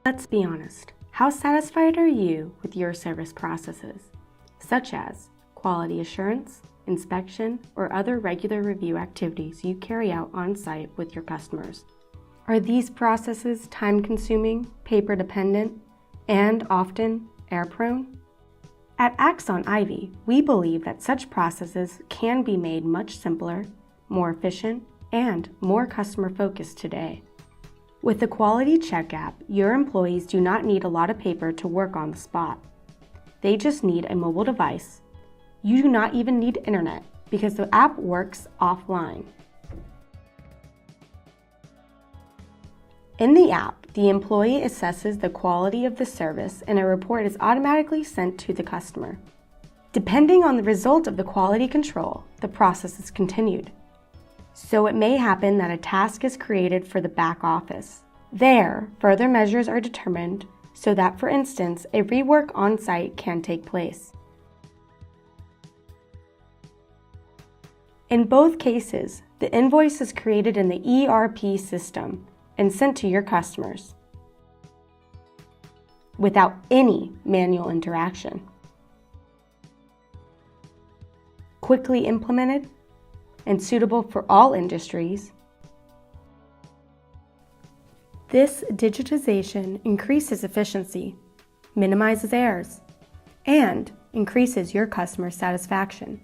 Let's be honest, how satisfied are you with your service processes, such as quality assurance, inspection, or other regular review activities you carry out on site with your customers? Are these processes time-consuming, paper-dependent, and often error-prone? At AXON Ivy, we believe that such processes can be made much simpler, more efficient, and more customer-focused today. With the Quality Check app, your employees do not need a lot of paper to work on the spot. They just need a mobile device. You do not even need internet because the app works offline. In the app, the employee assesses the quality of the service and a report is automatically sent to the customer. Depending on the result of the quality control, the process is continued. So it may happen that a task is created for the back office. There, further measures are determined so that, for instance, a rework on site can take place. In both cases, the invoice is created in the ERP system and sent to your customers without any manual interaction. Quickly implemented and suitable for all industries, this digitization increases efficiency, minimizes errors, and increases your customer satisfaction.